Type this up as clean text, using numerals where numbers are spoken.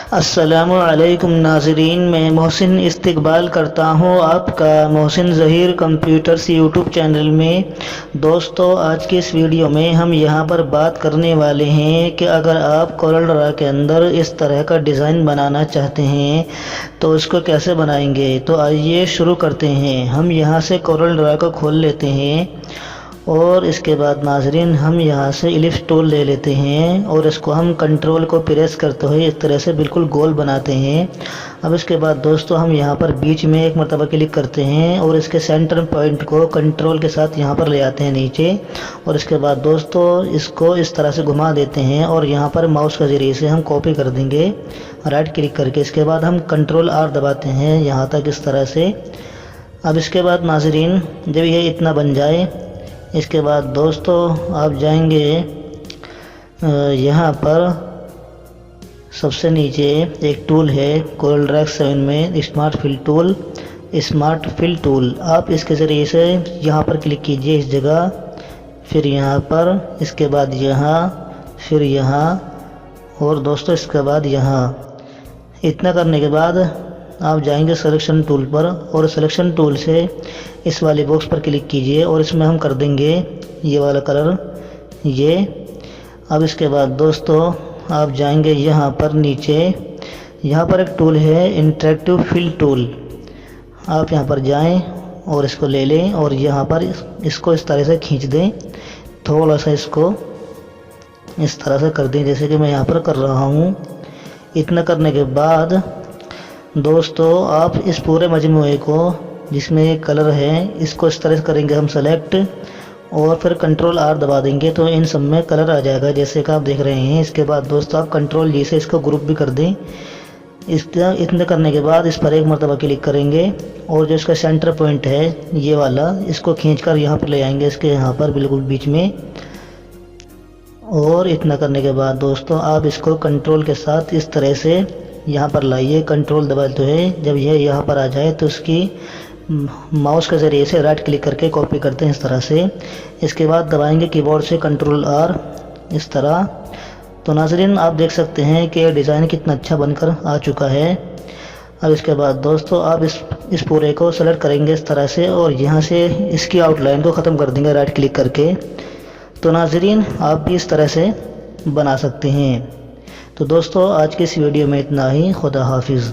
السلام علیکم ناظرین، میں محسن استقبال کرتا ہوں آپ کا محسن ظہیر کمپیوٹرز یوٹیوب چینل میں۔ دوستو، آج کی اس ویڈیو میں ہم یہاں پر بات کرنے والے ہیں کہ اگر آپ کورل ڈرا کے اندر اس طرح کا ڈیزائن بنانا چاہتے ہیں تو اس کو کیسے بنائیں گے۔ تو آئیے شروع کرتے ہیں۔ ہم یہاں سے کورل ڈرا کو کھول لیتے ہیں اور اس کے بعد ناظرین ہم یہاں سے ایلپس ٹول لے لیتے ہیں اور اس کو ہم کنٹرول کو پریس کرتے ہوئے اس طرح سے بالکل گول بناتے ہیں۔ اب اس کے بعد دوستو ہم یہاں پر بیچ میں ایک مرتبہ کلک کرتے ہیں اور اس کے سینٹر پوائنٹ کو کنٹرول کے ساتھ یہاں پر لے آتے ہیں نیچے، اور اس کے بعد دوستو اس کو اس طرح سے گھما دیتے ہیں اور یہاں پر ماؤس کے ذریعے سے ہم کاپی کر دیں گے رائٹ کلک کر کے۔ اس کے بعد ہم کنٹرول آر دباتے ہیں یہاں تک اس طرح سے۔ اب اس کے بعد ناظرین جب یہ اتنا بن جائے، اس کے بعد دوستو آپ جائیں گے یہاں پر سب سے نیچے ایک ٹول ہے کورل ڈرا 7 میں اسمارٹ فل ٹول، آپ اس کے ذریعے سے یہاں پر کلک کیجئے اس جگہ، پھر یہاں پر، اس کے بعد یہاں، پھر یہاں، اور دوستو اس کے بعد یہاں۔ اتنا کرنے کے بعد آپ جائیں گے سلیکشن ٹول پر اور سلیکشن ٹول سے اس والے باکس پر کلک کیجئے اور اس میں ہم کر دیں گے یہ والا کلر یہ۔ اب اس کے بعد دوستو آپ جائیں گے یہاں پر نیچے، یہاں پر ایک ٹول ہے انٹریکٹیو فل ٹول، آپ یہاں پر جائیں اور اس کو لے لیں اور یہاں پر اس کو اس طرح سے کھینچ دیں، تھوڑا سا اس کو اس طرح سے کر دیں جیسے کہ میں یہاں پر کر رہا ہوں۔ اتنا کرنے کے بعد دوستو آپ اس پورے مجموعے کو جس میں ایک کلر ہے اس کو اس طرح سے کریں گے ہم سلیکٹ اور پھر کنٹرول آر دبا دیں گے تو ان سب میں کلر آ جائے گا جیسے کہ آپ دیکھ رہے ہیں۔ اس کے بعد دوستو آپ کنٹرول جی سے اس کو گروپ بھی کر دیں۔ اتنا کرنے کے بعد اس پر ایک مرتبہ کلک کریں گے اور جو اس کا سینٹر پوائنٹ ہے یہ والا، اس کو کھینچ کر یہاں پر لے آئیں گے اس کے یہاں پر بالکل بیچ میں، اور اتنا کرنے کے بعد دوستو آپ اس کو کنٹرول کے ساتھ اس طرح سے یہاں پر لائیے، کنٹرول دباتے ہوئے جب یہ یہاں پر آ جائے تو اس کی ماؤس کے ذریعے سے رائٹ کلک کر کے کاپی کرتے ہیں اس طرح سے۔ اس کے بعد دبائیں گے کی بورڈ سے کنٹرول آر اس طرح۔ تو ناظرین آپ دیکھ سکتے ہیں کہ یہ ڈیزائن کتنا اچھا بن کر آ چکا ہے۔ اب اس کے بعد دوستو آپ اس پورے کو سلیکٹ کریں گے اس طرح سے اور یہاں سے اس کی آؤٹ لائن کو ختم کر دیں گے رائٹ کلک کر کے۔ تو ناظرین آپ بھی اس طرح سے بنا سکتے ہیں۔ تو دوستو آج کی اس ویڈیو میں اتنا ہی، خدا حافظ۔